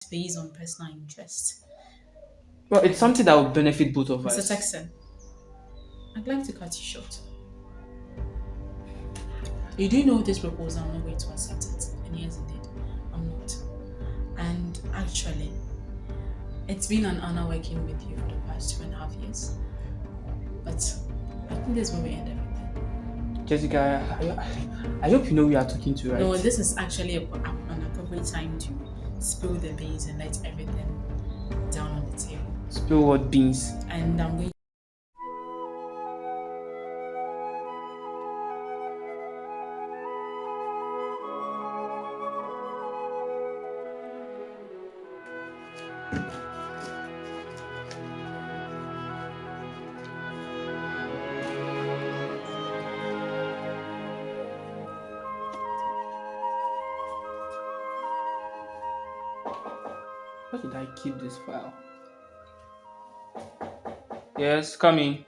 based on personal interest. Well, it's something that will benefit both of Mr. us. Texan, I'd like to cut you short. You do know this proposal, I'm not going to accept it. And yes, indeed, I'm not. And actually, it's been an honor working with you for the past 2.5 years. But I think this is where we end everything. Jessica, I hope you know who you are talking to, right? No, this is actually an appropriate time to spill the beans and let everything down on the table. Spill what beans? And I'm going. Where did I keep this file? Yes, coming.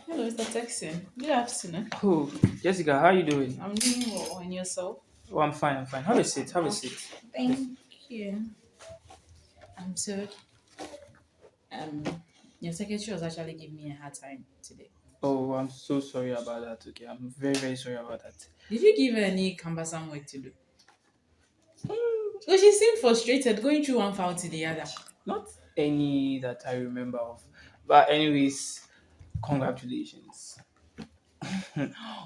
Hello, Mr. Texan. Good afternoon. Oh, Jessica, how are you doing? I'm doing well. And yourself? Oh, I'm fine. I'm fine. Have a seat. Have a seat. Thank you. I'm so. Um, your secretary was actually giving me a hard time today. Oh, I'm so sorry about that. Okay, I'm very, very sorry about that. Did you give her any cumbersome work to do? Because she seemed frustrated going through one file to the other. Not any that I remember of. But anyways, congratulations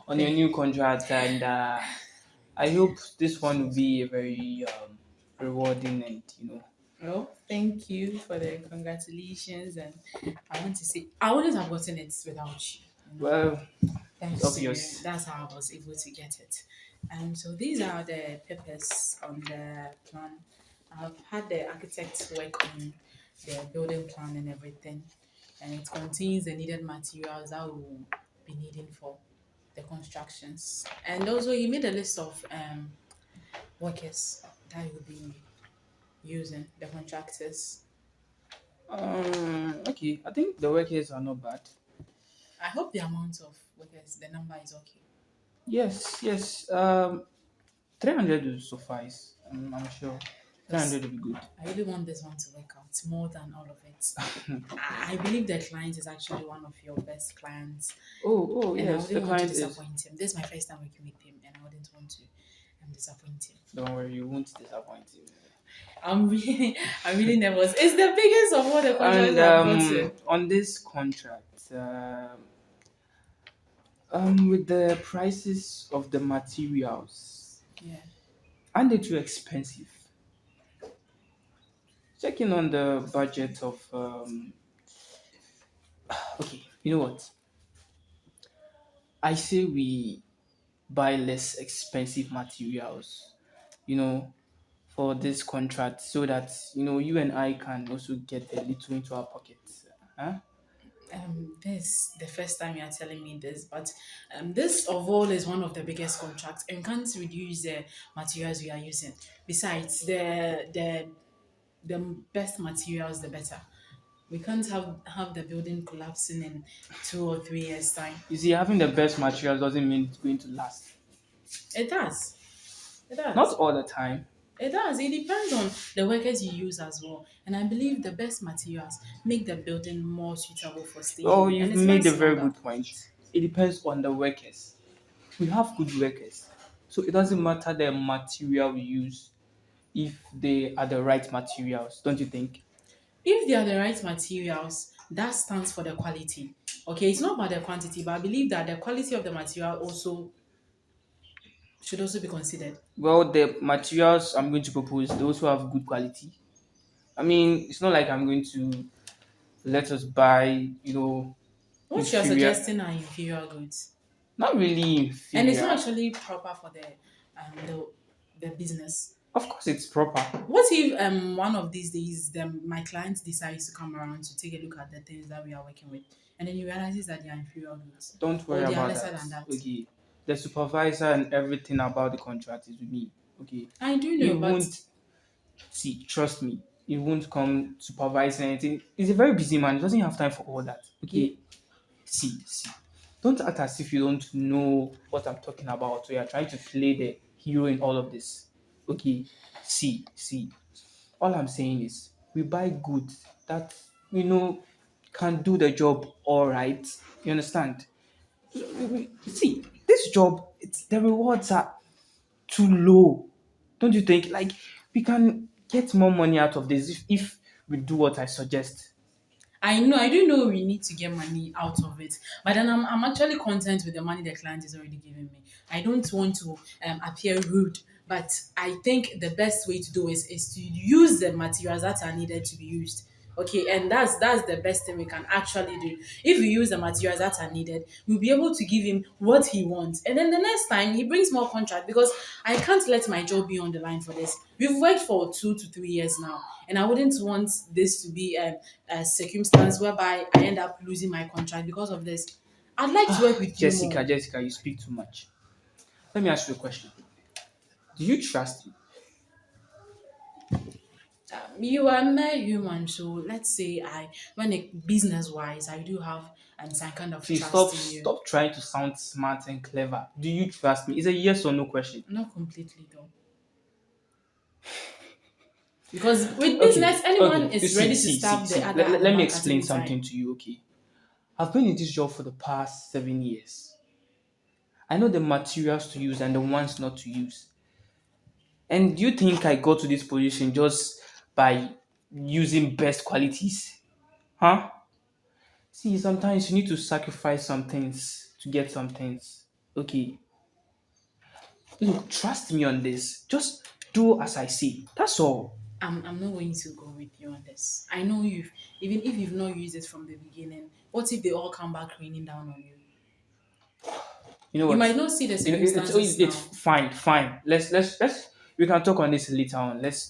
on your new contract, and I hope this one will be a very rewarding and Well, thank you for the congratulations, and I want to say I wouldn't have gotten it without you. well, it's Thanks to you. obvious. That's how I was able to get it. So these are the papers on the plan. I've had the architect work on the building plan and everything, and it contains the needed materials that we'll be needing for the constructions. And also, he made a list of workers that will be using, the contractors. Okay, I think the workers are not bad. I hope the amount of workers, the number is okay. Yes, yes. 300 will suffice. I'm sure. 300 will be good. I really want this one to work out more than all of it. I believe the client is actually one of your best clients, Oh, and I yes, the wouldn't want to client is. disappoint him. This is my first time working with him, and I wouldn't want to disappoint him. Don't worry, you won't disappoint you. I'm really nervous. It's the biggest of all the contracts And I've gotten. on this contract, with the prices of the materials, Yeah. aren't they too expensive? Checking on the budget of okay, you know what? I say we buy less expensive materials, you know, for this contract so that you and I can also get a little into our pockets. Huh? This the first time you're telling me this, but this of all is one of the biggest contracts and can't reduce the materials we are using. Besides, the best materials, the better. We can't have the building collapsing in 2 or 3 years' time. You see, having the best materials doesn't mean it's going to last. It does. It Not does. all the time. It does. It depends on the workers you use as well. And I believe the best materials make the building more suitable for Oh, staying and you've it made a lasts very longer. good point. It depends on the workers. We have good workers, so it doesn't matter the material we use if they are the right materials, don't you think? If they are the right materials, that stands for the quality. Okay, it's not about the quantity, but I believe that the quality of the material also should also be considered. Well, the materials I'm going to propose, they also have good quality. I mean, it's not like I'm going to let us buy, What you're inferior, suggesting are inferior goods, not really and it's not inferior. actually proper for the business. Of course, it's proper. What if one of these days my client decides to come around to take a look at the things that we are working with, and then he realizes that they are inferior goods Don't or worry they are about lesser that. than that? Okay. The supervisor and everything about the contract is with me. Okay. I do know, You but won't see, trust me. He won't come supervise anything. He's a very busy man. He doesn't have time for all that. he, Okay. See. Don't act as if you don't know what I'm talking about. So you're trying to play the hero in all of this. Okay, see. All I'm saying is we buy goods that can do the job all right. You understand? See, this job, the rewards are too low. Don't you think? Like we can get more money out of this if we do what I suggest. I do know we need to get money out of it, but then I'm actually content with the money the client is already giving me. I don't want to appear rude, but I think the best way to do is to use the materials that are needed to be used. Okay, and that's the best thing we can actually do. If we use the materials that are needed, we'll be able to give him what he wants. And then the next time he brings more contract, because I can't let my job be on the line for this. We've worked for 2 to 3 years now, and I wouldn't want this to be a circumstance whereby I end up losing my contract because of this. I'd like to work with you more. Jessica, you speak too much. Let me ask you a question. Do you trust me? You are mere human, so let's say when it business wise, I do have some kind of See, stop trust in you. stop trying to sound smart and clever. Do you trust me? It's a yes or no question. Not completely though, because with Okay, business, anyone okay. You is see, ready to see, see, stab the see. other Let, at the let me back at explain any something time. to you, okay? I've been in this job for the past 7 years. I know the materials to use and the ones not to use. And do you think I got to this position just by using best qualities? Huh? See, sometimes you need to sacrifice some things to get some things. Okay. Look, trust me on this. Just do as I say. That's all. I'm not going to go with you on this. I know even if you've not used it from the beginning, what if they all come back raining down on you? You know You what? might not see the It's circumstances now. fine, fine. Let's we can talk on this later on. Let's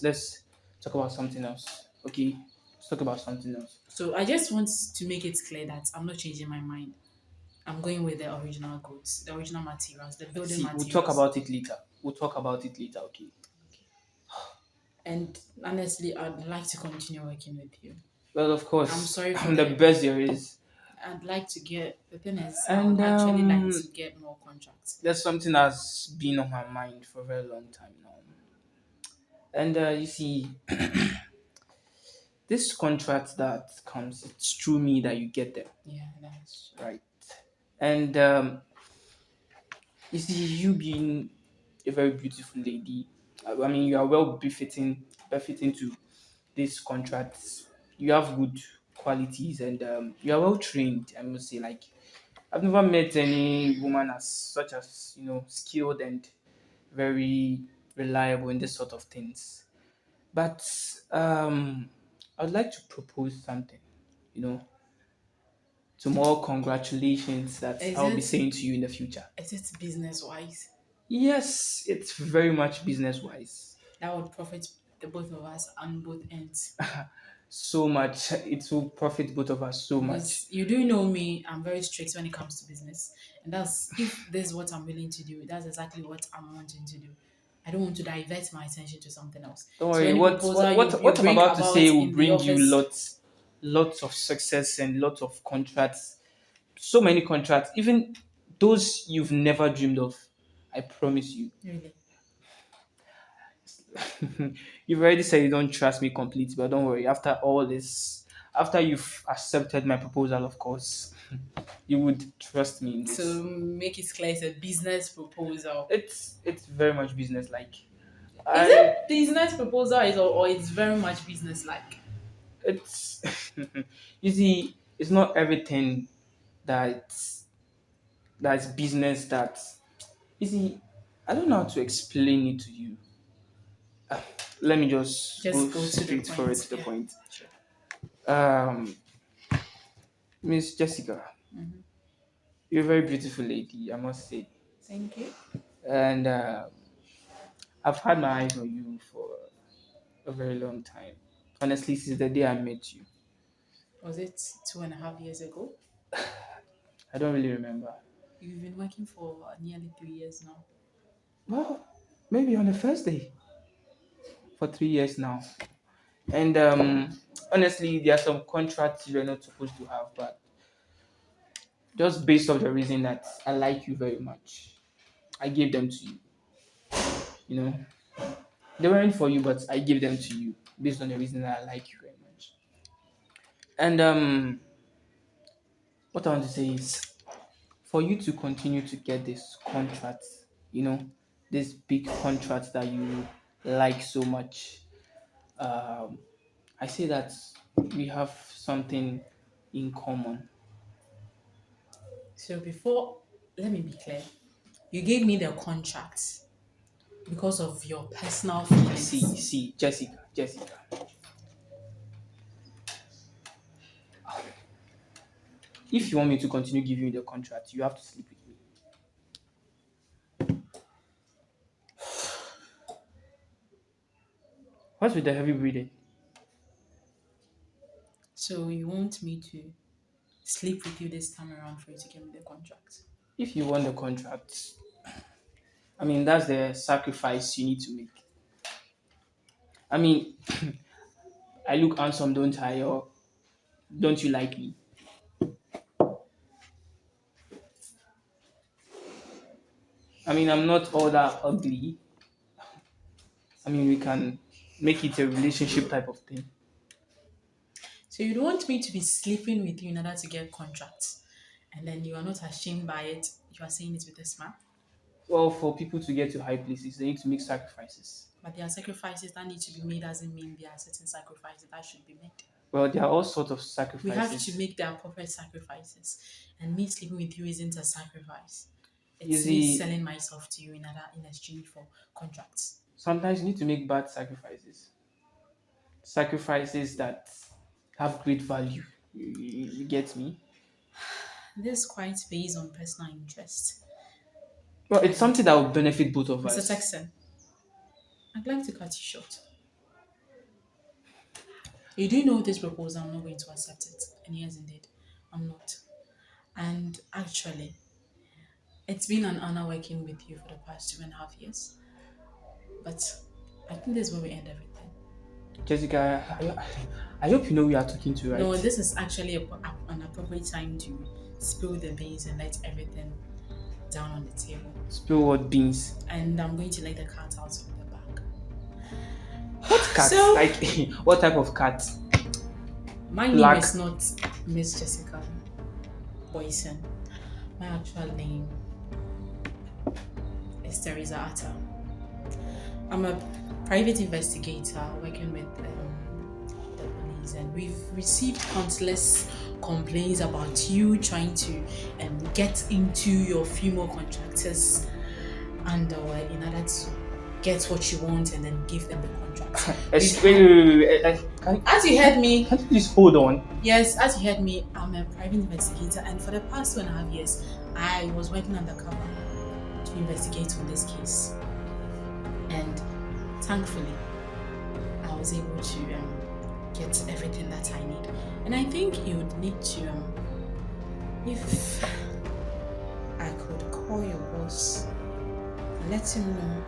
talk about something else. Okay? Let's talk about something else. So I just want to make it clear that I'm not changing my mind. I'm going with the original goods, the original materials, the building See, we'll talk materials. about it later. We'll talk about it later, okay? And honestly, I'd like to continue working with you. Well, of I'm course, sorry for I'm the the. best there is. I'd like to get. The thing is, I would And actually like to get more contracts. there's something that's been on my mind for a very long time now. And you see, this contract that comes, it's through me that you get them, Yeah, that's true. right? And you see, you being a very beautiful lady, I mean, you are well befitting to this contract. You have good qualities and you are well trained, I must say. Like, I've never met any woman as such as, skilled and very reliable in this sort of things. But I'd like to propose something, you know, to more congratulations that Is I'll be it saying to you in the future. is it business wise? Yes, it's very much business wise. That would profit the both of us on both ends. So much. It will profit both of us so much. Because you do know me, I'm very strict when it comes to business. And that's if this is what I'm willing to do, that's exactly what I'm wanting to do. I don't want to divert my attention to something else. Don't So worry. any proposal you What I'm bring about to about say will in the bring you office, lots of success and lots of contracts. So many contracts, even those you've never dreamed of. I promise you. really. You've already said you don't trust me completely, but don't worry. After all this, after you've accepted my proposal, of course, you would trust me in To this. make it clear, it's a business proposal. It's very much business like. Is it I business proposal or it's very much business like? it's you see, it's not everything that's that's business that you see. I don't know how to explain it to you. Let me just go Just go to the straight forward point. to the Yeah. point. Sure. Um, Miss Jessica, you're a very beautiful lady, I must say, Thank you. and I've had my eyes on you for a very long time. Honestly, since the day I met you, Was it 2.5 years ago? I don't really remember. You've been working for nearly 3 years now. Well, maybe on the first day for 3 years now. And honestly, there are some contracts you're not supposed to have, but just based off the reason that I like you very much. I gave them to you. You know, they weren't for you, but I gave them to you based on the reason that I like you very much. And what I want to say is, for you to continue to get this contract, this big contract that you like so much, um, I say that we have something in common. So before, let me be clear. You gave me the contract because of your personal feelings. See, Jessica. If you want me to continue giving you the contract, you have to sleep with me. What's with the heavy breathing? So you want me to sleep with you this time around for you to give me the contract? If you want the contract, I mean, that's the sacrifice you need to make. I mean, I look handsome, don't I? Or don't you like me? I mean, I'm not all that ugly. I mean, we can make it a relationship type of thing. So you don't want me to be sleeping with you in order to get contracts, and then you are not ashamed by it. You are saying it with a smile. Well, for people to get to high places, they need to make sacrifices. But there are sacrifices that need to be made doesn't mean there are certain sacrifices that should be made. Well, there are all sorts of We have to sacrifices. make the appropriate sacrifices. And me sleeping with you isn't a sacrifice. You It's me see, selling myself to you in exchange for contracts. sometimes you need to make bad sacrifices. Sacrifices that have great value. You get me? This is quite based on personal interest. Well, it's something that will benefit both of Mr. us. Texan, I'd like to cut you short. You do know this proposal, I'm not going to accept it. And yes, indeed, I'm not. And actually, it's been an honor working with you for the past 2.5 years. But I think this is where we end everything. Jessica, I hope you know we are talking to, right? No, this is actually an appropriate time to spill the beans and let everything down on the table. Spill what beans? And I'm going to let the cat out of the bag. What cat? So- Like, what type of cat? My Black. name is not Miss Jessica Boyson. My actual name is Teresa Atta. I'm a private investigator working with the police, and we've received countless complaints about you trying to get into your female contractors underwear in order to get what you want and then give them the contract. Wait. As you heard me, Can you please hold on? yes, as you heard me, I'm a private investigator, and for the past 2.5 years, I was working undercover to investigate on this case. And thankfully, I was able to get everything that I need. And I think you would need to, if I could call your boss and let him know.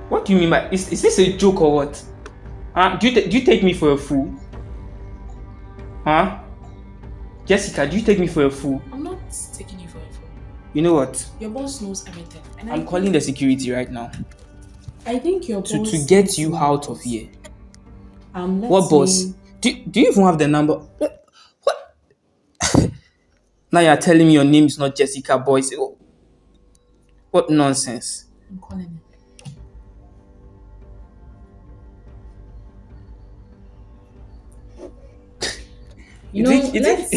What do you mean by is this a joke or what? Do you take me for a fool? Huh? Jessica, do you take me for a fool? I'm not taking you for a fool. You know what? Your boss knows everything. And I'm calling the security right now I think your boss to get knows you my out of boss. here. Let What boss? me- Do you even have the number? What? Now you're telling me your name is not Jessica Boyce. What nonsense. I'm calling him. You know, let's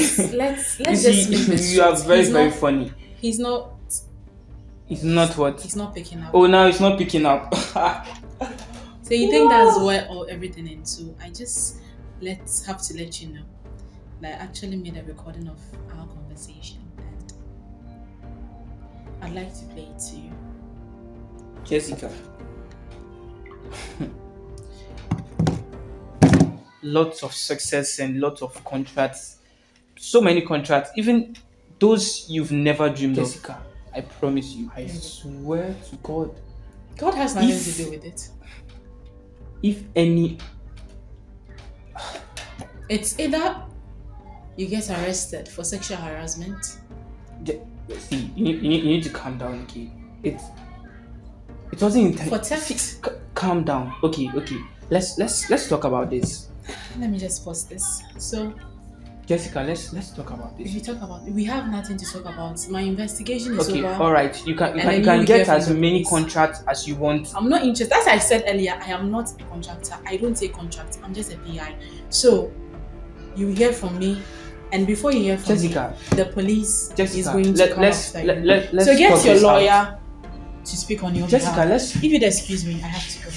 You just see, make this you are short. very, He's very not- funny. He's not. It's not what? He's not picking up. Oh, now it's not picking up. So you think that's where everything ends? So I just have to let you know that I actually made a recording of our conversation, and I'd like to play it to you. Jessica. Lots of success and lots of contracts. So many contracts. Even those you've never dreamed of. Jessica, I promise you. I swear to God. God has nothing to do with it. If any. It's either you get arrested for sexual harassment, See, you need to calm down, okay? It wasn't For intended. theft. Calm down. Okay. Let's talk about this. Let me just pause this. So Jessica, let's talk about if this. you talk about, we have nothing to talk about. My investigation is Okay, over. all right. You can And then you hear get from as the many police. contracts as you want. I'm not interested. As I said earlier, I am not a contractor. I don't take contracts. I'm just a PI. So you hear from me, and before you hear from Jessica, me, the police Jessica, is going to come after you. let's So get talk your this out. lawyer to speak on your Jessica, behalf. let's If you'd excuse me, I have to go.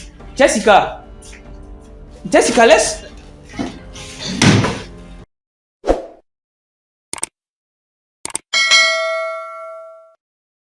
Jessica, let's